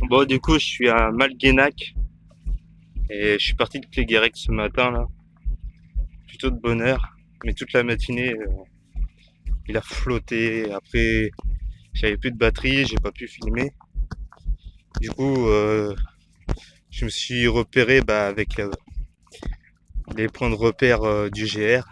Bon, du coup, je suis à Malguénac et je suis parti de Cléguérec ce matin là, plutôt de bonne heure, mais toute la matinée, il a flotté. Après, j'avais plus de batterie, j'ai pas pu filmer. Du coup, je me suis repéré avec les points de repère du GR.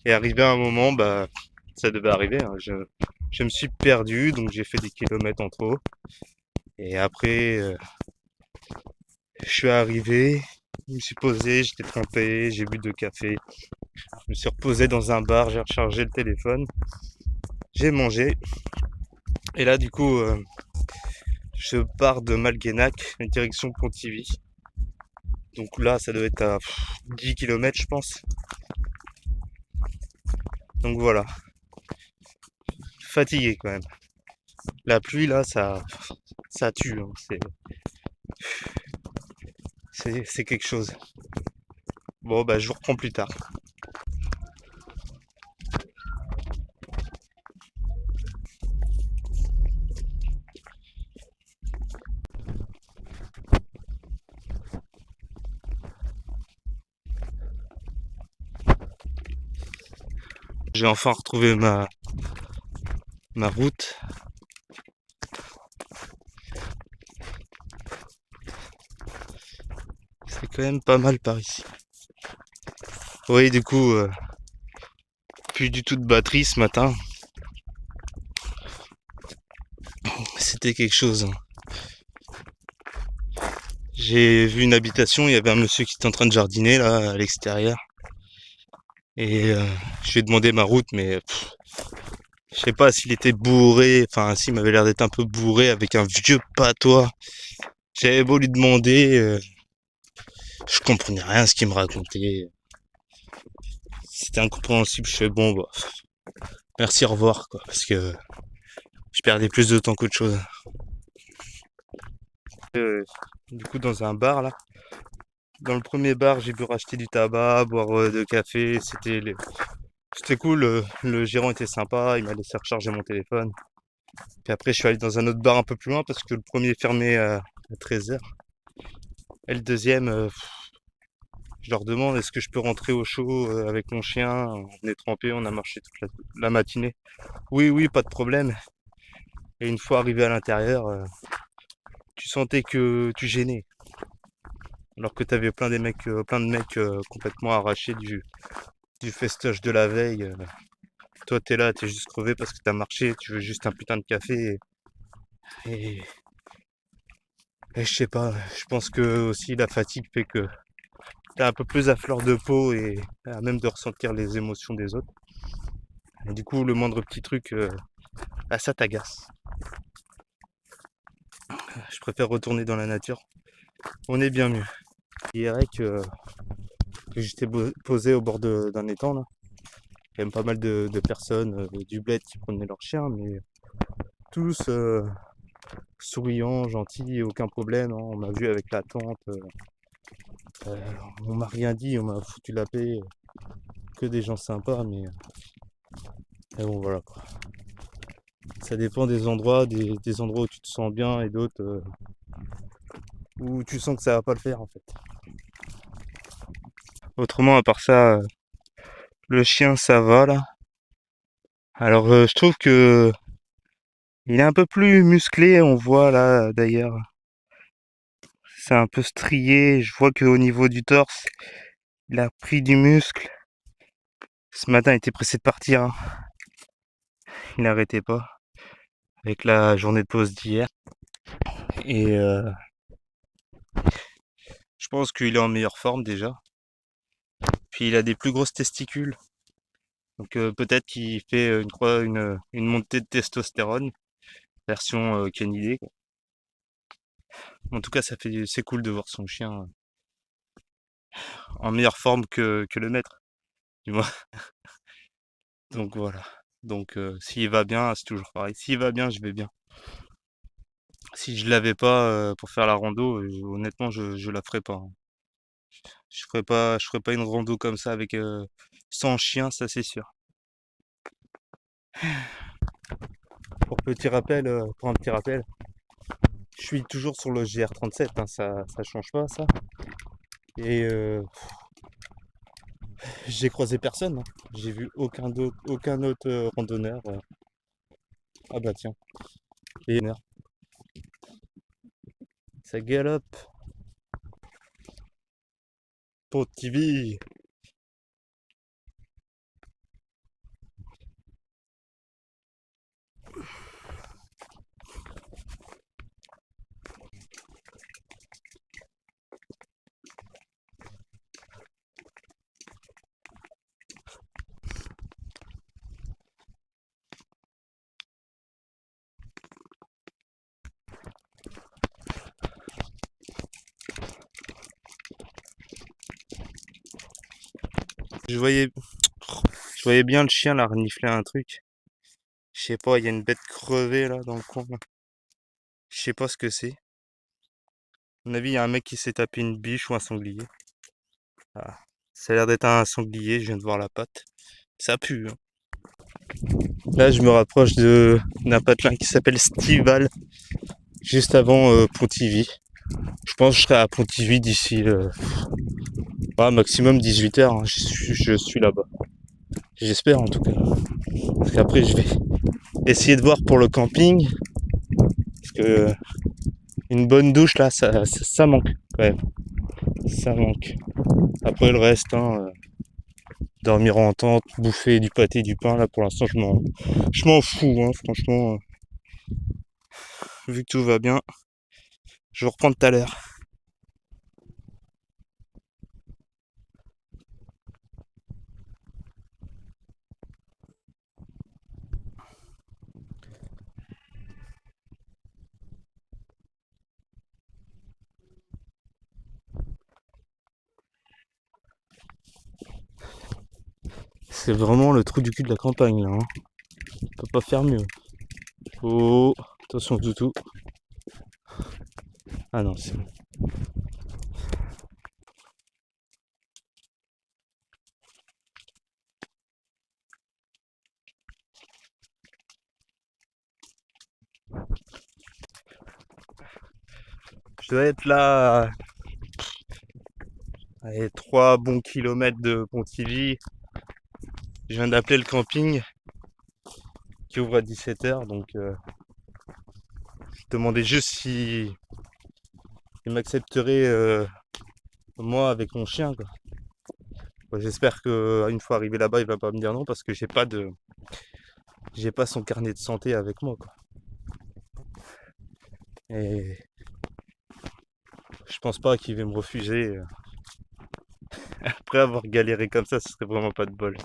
Et arrivé à un moment, ça devait arriver, hein, je me suis perdu, donc j'ai fait des kilomètres en trop. Et après, je suis arrivé, je me suis posé, j'étais trempé, j'ai bu de café. Je me suis reposé dans un bar, j'ai rechargé le téléphone, j'ai mangé. Et là, du coup, je pars de Malguénac, direction Pontivy. Donc là, ça doit être à 10 km, je pense. Donc voilà, fatigué quand même. La pluie, là, ça tue, hein. C'est quelque chose. Bon, bah, je vous reprends plus tard. J'ai enfin retrouvé ma route. C'est quand même pas mal par ici. Oui, du coup, plus du tout de batterie ce matin. C'était quelque chose, hein. J'ai vu une habitation, il y avait un monsieur qui était en train de jardiner là à l'extérieur. Et je lui ai demandé ma route, mais je sais pas s'il était bourré, enfin s'il m'avait l'air d'être un peu bourré avec un vieux patois. J'avais beau lui demander, je comprenais rien à ce qu'il me racontait. C'était incompréhensible, je fais bon bah merci, au revoir quoi, parce que je perdais plus de temps qu'autre chose. Euh, du coup dans un bar là. Dans le premier bar j'ai pu racheter du tabac, boire de café, c'était cool, le gérant était sympa, il m'a laissé recharger mon téléphone. Puis après je suis allé dans un autre bar un peu plus loin parce que le premier fermait à 13h. Et le deuxième, je leur demande est-ce que je peux rentrer au chaud avec mon chien. On est trempé, on a marché toute la matinée. Oui, oui, pas de problème. Et une fois arrivé à l'intérieur, tu sentais que tu gênais. Alors que t'avais plein de mecs complètement arrachés du festoche de la veille. Toi, t'es là, t'es juste crevé parce que t'as marché, tu veux juste un putain de café. Et, et je sais pas, je pense que aussi la fatigue fait que t'es un peu plus à fleur de peau et à même de ressentir les émotions des autres. Et du coup, le moindre petit truc, ça t'agace. Je préfère retourner dans la nature. On est bien mieux. Hier que j'étais posé au bord d'un étang là. Il y a quand même pas mal de personnes du bled qui promenaient leurs chiens, mais tous souriants, gentils, aucun problème, hein. On m'a vu avec la tente, on m'a rien dit, on m'a foutu la paix, que des gens sympas, mais bon voilà quoi. Ça dépend des endroits, des endroits où tu te sens bien et d'autres où tu sens que ça va pas le faire en fait. Autrement, à part ça, le chien ça va là. Alors je trouve que il est un peu plus musclé, on voit là d'ailleurs. C'est un peu strié, je vois qu'au niveau du torse, il a pris du muscle. Ce matin, il était pressé de partir, hein. Il n'arrêtait pas avec la journée de pause d'hier. Et je pense qu'il est en meilleure forme déjà. Puis il a des plus grosses testicules. Donc peut-être qu'il fait une montée de testostérone, version canidé, quoi. En tout cas, c'est cool de voir son chien en meilleure forme que le maître, du moins. Donc voilà. Donc s'il va bien, c'est toujours pareil. S'il va bien, je vais bien. Si je l'avais pas pour faire la rando, honnêtement, je la ferais pas, hein. Je ferais pas une rando comme ça avec sans chien, ça c'est sûr. Pour un petit rappel, Je suis toujours sur le GR37, hein, ça change pas ça. Et j'ai croisé personne, hein. J'ai vu aucun autre randonneur. Ah bah tiens, et ça galope. Pour TV. Je voyais, je voyais bien le chien là renifler un truc. Je sais pas, il y a une bête crevée là dans le coin, là. Je sais pas ce que c'est. À mon avis, il y a un mec qui s'est tapé une biche ou un sanglier. Ah, ça a l'air d'être un sanglier, je viens de voir la patte. Ça pue, hein. Là, je me rapproche d'un patelin qui s'appelle Stival, juste avant Pontivy. Je pense que je serai à Pontivy d'ici maximum 18h, hein. Je suis là-bas. J'espère en tout cas. Parce qu'après, je vais essayer de voir pour le camping. Parce que une bonne douche là, ça manque quand même. Ça manque. Après le reste, hein, dormir en tente, bouffer du pâté, du pain, là pour l'instant je m'en fous, hein, franchement. Vu que tout va bien, je vais reprendre tout à l'heure. C'est vraiment le trou du cul de la campagne là, hein. On peut pas faire mieux. Oh, attention toutou. Ah non, c'est bon. Je dois être là à 3 bons kilomètres de Pontivy. Je viens d'appeler le camping qui ouvre à 17h, donc je demandais juste si il m'accepterait moi avec mon chien quoi. Bon, j'espère que une fois arrivé là-bas, il va pas me dire non parce que j'ai pas son carnet de santé avec moi quoi. Et je pense pas qu'il va me refuser. Après avoir galéré comme ça, ce serait vraiment pas de bol.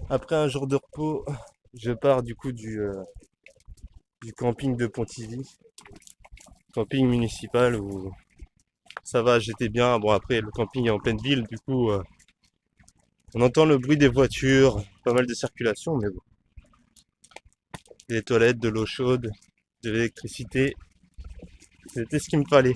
Après un jour de repos, je pars du coup du camping de Pontivy, camping municipal où ça va, j'étais bien. Bon après le camping est en pleine ville, du coup on entend le bruit des voitures, pas mal de circulation, mais bon. Des toilettes, de l'eau chaude, de l'électricité, c'était ce qu'il me fallait.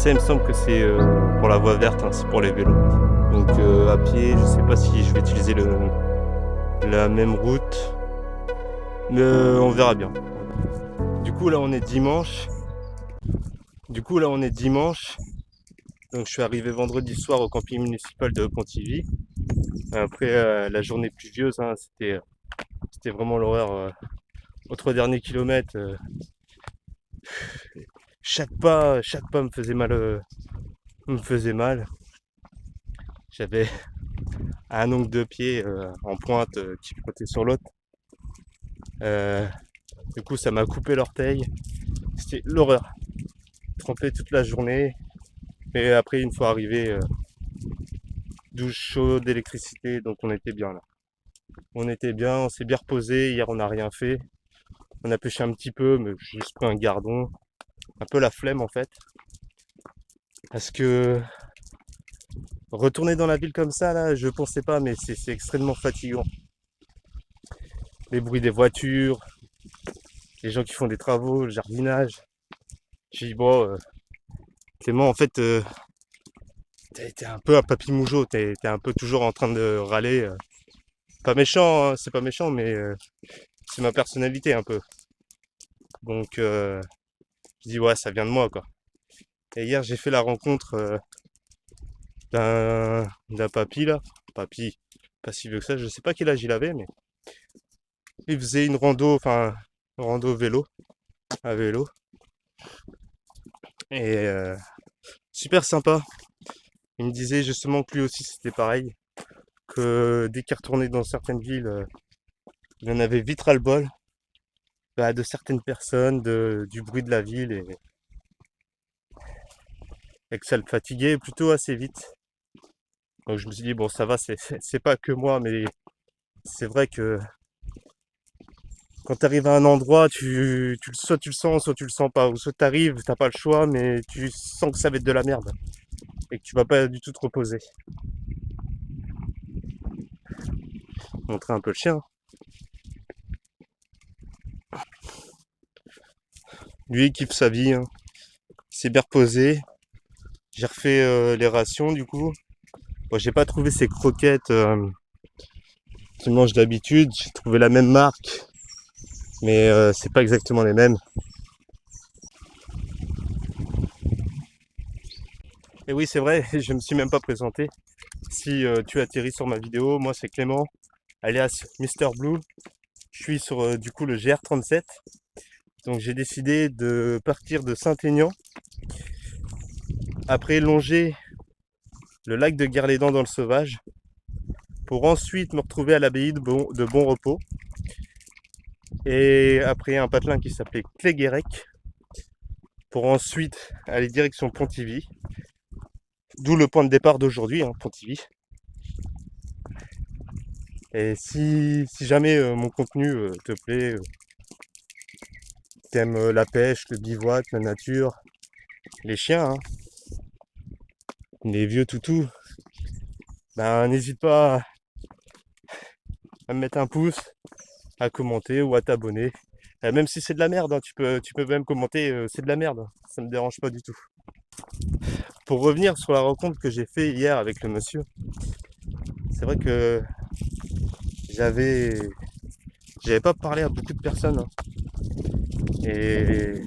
Ça, il me semble que c'est pour la voie verte, hein, c'est pour les vélos. Donc à pied, je sais pas si je vais utiliser la même route, mais on verra bien. Du coup là on est dimanche. Donc je suis arrivé vendredi soir au camping municipal de Pontivy. Après la journée pluvieuse, hein, c'était vraiment l'horreur. Aux 3 derniers kilomètres, chaque pas me faisait mal. J'avais un ongle de pied en pointe qui frottait sur l'autre. Euh, du coup, ça m'a coupé l'orteil. C'était l'horreur. Trempé toute la journée. Et après, une fois arrivé, douche chaude, électricité, donc on était bien là. On était bien, on s'est bien reposé. Hier, on n'a rien fait. On a pêché un petit peu, mais j'ai juste pris un gardon. Un peu la flemme en fait. Parce que retourner dans la ville comme ça, là, je pensais pas, mais c'est extrêmement fatigant. Les bruits des voitures, les gens qui font des travaux, le jardinage. J'ai dit, bon, Clément, en fait, t'es un peu un papy mougeot, t'es un peu toujours en train de râler. Pas méchant, hein, c'est pas méchant, mais c'est ma personnalité un peu. Donc, je dis, ouais, ça vient de moi, quoi. Et hier, j'ai fait la rencontre d'un papy, là. Papy, pas si vieux que ça, je sais pas quel âge il avait, mais il faisait une rando, enfin, rando vélo, à vélo. Et super sympa. Il me disait justement que lui aussi c'était pareil, que dès qu'il retournait dans certaines villes, il en avait vite ras-le-bol de certaines personnes, du bruit de la ville et que ça le fatiguait plutôt assez vite. Donc je me suis dit, bon, ça va, c'est pas que moi, mais c'est vrai que quand tu arrives à un endroit, soit tu le sens, soit tu le sens pas. Ou soit tu arrives, t'as pas le choix, mais tu sens que ça va être de la merde et que tu vas pas du tout te reposer. Montrer un peu le chien. Lui, il kiffe sa vie, hein. Il s'est bien reposé. J'ai refait les rations du coup. Bon, j'ai pas trouvé ces croquettes qu'il mange d'habitude. J'ai trouvé la même marque, mais c'est pas exactement les mêmes. Et oui, c'est vrai, je me suis même pas présenté. Si tu atterris sur ma vidéo, moi c'est Clément, alias Mister Blue. Je suis sur du coup le GR37. Donc j'ai décidé de partir de Saint-Aignan, après longer le lac de Guerlédan dans le Sauvage, pour ensuite me retrouver à l'abbaye de Bon Repos. Et après un patelin qui s'appelait Cléguérec, pour ensuite aller direction Pontivy. D'où le point de départ d'aujourd'hui, hein, Pontivy. Et si jamais mon contenu te plaît, t'aimes la pêche, le bivouac, la nature, les chiens, hein, les vieux toutous, ben n'hésite pas à me mettre un pouce, à commenter ou à t'abonner. Même si c'est de la merde, hein, tu peux même commenter c'est de la merde, ça me dérange pas du tout. Pour revenir sur la rencontre que j'ai fait hier avec le monsieur, c'est vrai que j'avais pas parlé à beaucoup de personnes, hein. Et,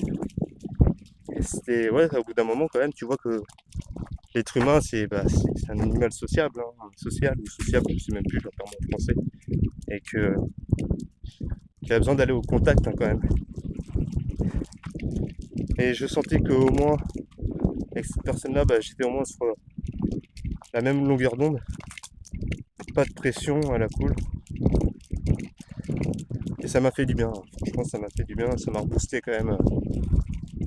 et c'était ouais, au bout d'un moment quand même, tu vois que l'être humain c'est un animal sociable, hein, social ou sociable, je sais même plus, je perds mon français, et qu'il a besoin d'aller au contact, hein, quand même. Et je sentais qu'au moins avec cette personne-là, j'étais au moins sur la même longueur d'onde, pas de pression à la cool. Et ça m'a fait du bien, hein. Franchement ça m'a fait du bien, ça m'a reboosté quand même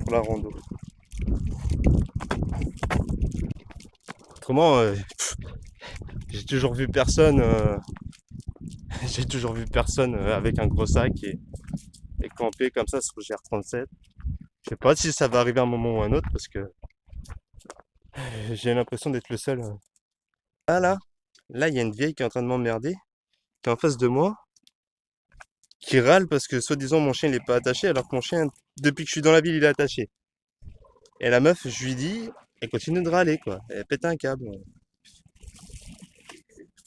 pour la rando. Autrement, j'ai toujours vu personne, j'ai toujours vu personne avec un gros sac et camper comme ça sur le GR37. Je sais pas si ça va arriver à un moment ou à un autre parce que j'ai l'impression d'être le seul. Ah là il y a une vieille qui est en train de m'emmerder, qui est en face de moi, qui râle parce que soi-disant mon chien il est pas attaché alors que mon chien depuis que je suis dans la ville il est attaché. Et la meuf, je lui dis, Elle continue de râler, quoi. Elle pète un câble.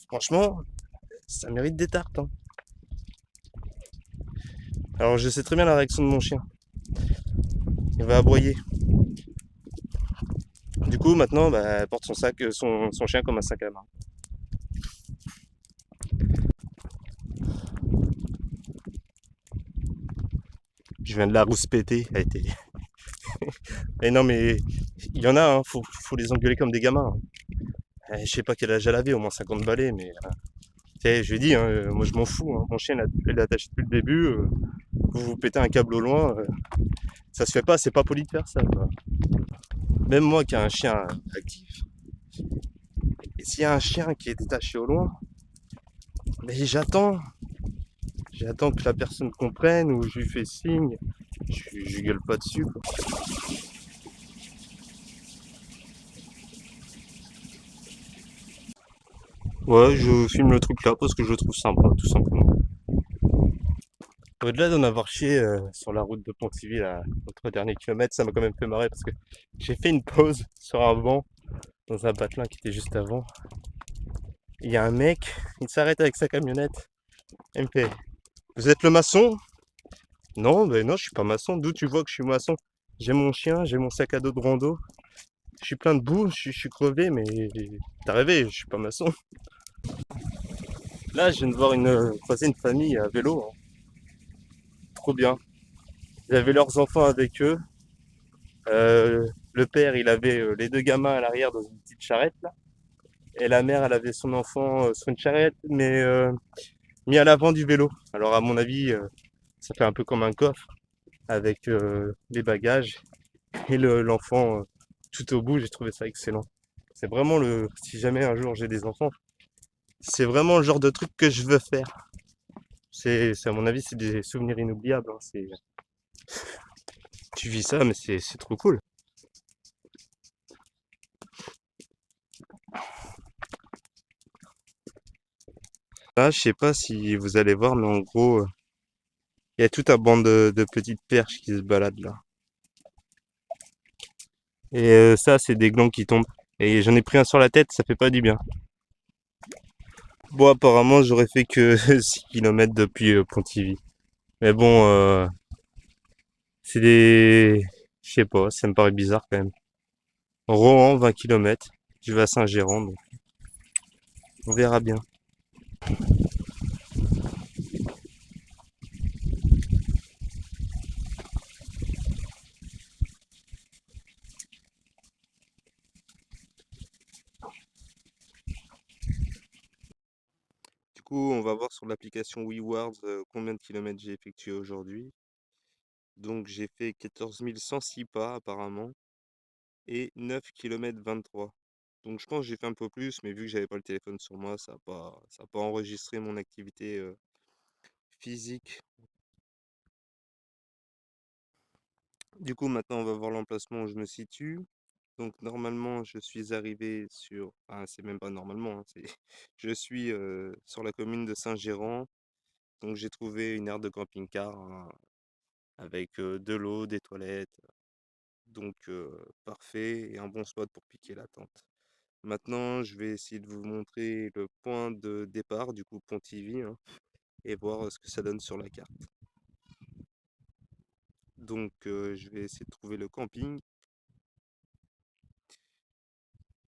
Franchement, ça mérite des tartes, hein. Alors je sais très bien la réaction de mon chien. Il va aboyer. Du coup, maintenant, bah, elle porte son sac, son chien comme un sac à main. Je viens de la rouspéter. Elle était. Et non, mais il y en a, hein, faut les engueuler comme des gamins, hein. Je sais pas quel âge elle avait, au moins 50 balais, mais tu sais, je lui ai dit, hein, moi je m'en fous, hein. Mon chien il est attaché depuis le début. Vous pétez un câble au loin, ça se fait pas, c'est pas poli de faire ça, quoi. Même moi qui ai un chien actif, et s'il y a un chien qui est détaché au loin, mais j'attends que la personne comprenne ou je lui fais signe, je gueule pas dessus, quoi. Ouais, je filme le truc là parce que je le trouve sympa, tout simplement. Au-delà d'en avoir chié sur la route de Pontivy, là, aux 3 derniers kilomètres, ça m'a quand même fait marrer parce que j'ai fait une pause sur un banc dans un patelin qui était juste avant. Il y a un mec, il s'arrête avec sa camionnette, il me fait: Vous êtes le maçon? Non, ben non, je suis pas maçon. D'où tu vois que je suis maçon? J'ai mon chien, j'ai mon sac à dos de rando, je suis plein de boue, je suis crevé, mais t'as rêvé, je suis pas maçon. Là, je viens de voir croiser une famille à vélo, hein. Trop bien. Ils avaient leurs enfants avec eux. Le père, il avait les deux gamins à l'arrière dans une petite charrette là. Et la mère, elle avait son enfant sur une charrette, mais mis à l'avant du vélo. Alors à mon avis, ça fait un peu comme un coffre avec les bagages et l'enfant tout au bout. J'ai trouvé ça excellent. C'est vraiment si jamais un jour j'ai des enfants, c'est vraiment le genre de truc que je veux faire. À mon avis, c'est des souvenirs inoubliables, hein. Tu vis ça, mais c'est trop cool. Là, je sais pas si vous allez voir, mais en gros, il y a toute un bande de petites perches qui se baladent là. Et ça, c'est des glands qui tombent. Et j'en ai pris un sur la tête, ça fait pas du bien. Bon, apparemment, j'aurais fait que 6 km depuis Pontivy. Mais bon, c'est des... Je sais pas, ça me paraît bizarre quand même. Rohan, 20 km. Je vais à Saint-Géran, donc on verra bien. Du coup, on va voir sur l'application WeWords combien de kilomètres j'ai effectué aujourd'hui. Donc j'ai fait 14 106 pas apparemment et 9 km 23. Donc je pense que j'ai fait un peu plus, mais vu que j'avais pas le téléphone sur moi, ça a pas enregistré mon activité physique. Du coup, maintenant on va voir l'emplacement où je me situe. Donc normalement, je suis arrivé sur... Ah, c'est même pas normalement, hein, je suis sur la commune de Saint-Géran. Donc j'ai trouvé une aire de camping-car, hein, avec de l'eau, des toilettes. Donc parfait et un bon spot pour piquer la tente. Maintenant, je vais essayer de vous montrer le point de départ, du coup Pontivy, hein, et voir ce que ça donne sur la carte. Donc je vais essayer de trouver le camping.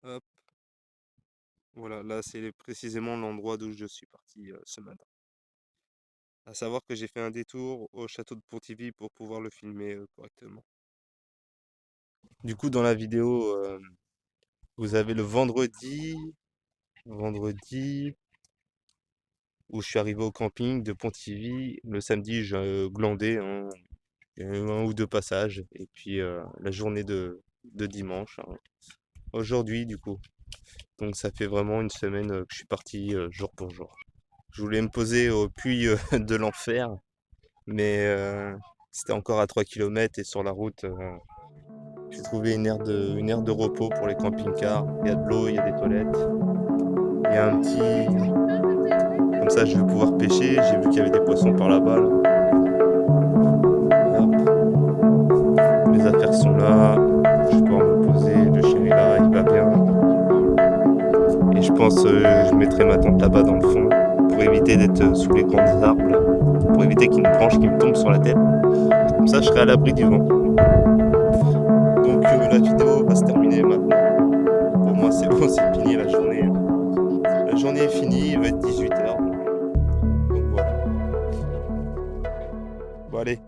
Hop, voilà, là c'est précisément l'endroit d'où je suis parti ce matin. À savoir que j'ai fait un détour au château de Pontivy pour pouvoir le filmer correctement. Du coup, dans la vidéo, vous avez le vendredi où je suis arrivé au camping de Pontivy. Le samedi, je glandais, hein, un ou deux passages. Et puis la journée de dimanche, hein, aujourd'hui, du coup. Donc ça fait vraiment une semaine que je suis parti jour pour jour. Je voulais me poser au puits de l'enfer, mais c'était encore à 3 km et sur la route, j'ai trouvé une aire de repos pour les camping-cars. Il y a de l'eau, il y a des toilettes. Il y a un petit... Comme ça, je vais pouvoir pêcher. J'ai vu qu'il y avait des poissons par là-bas, là. Hop, mes affaires sont là. Je vais pouvoir me poser, le chien est Et je pense je mettrai ma tente là-bas dans le fond pour éviter d'être sous les grands arbres là, pour éviter qu'il y ait une branche qui me tombe sur la tête. Comme ça, je serai à l'abri du vent. Donc la vidéo va se terminer maintenant. Pour moi, c'est bon, c'est fini la journée. La journée est finie, il va être 18h. Donc voilà. Bon allez.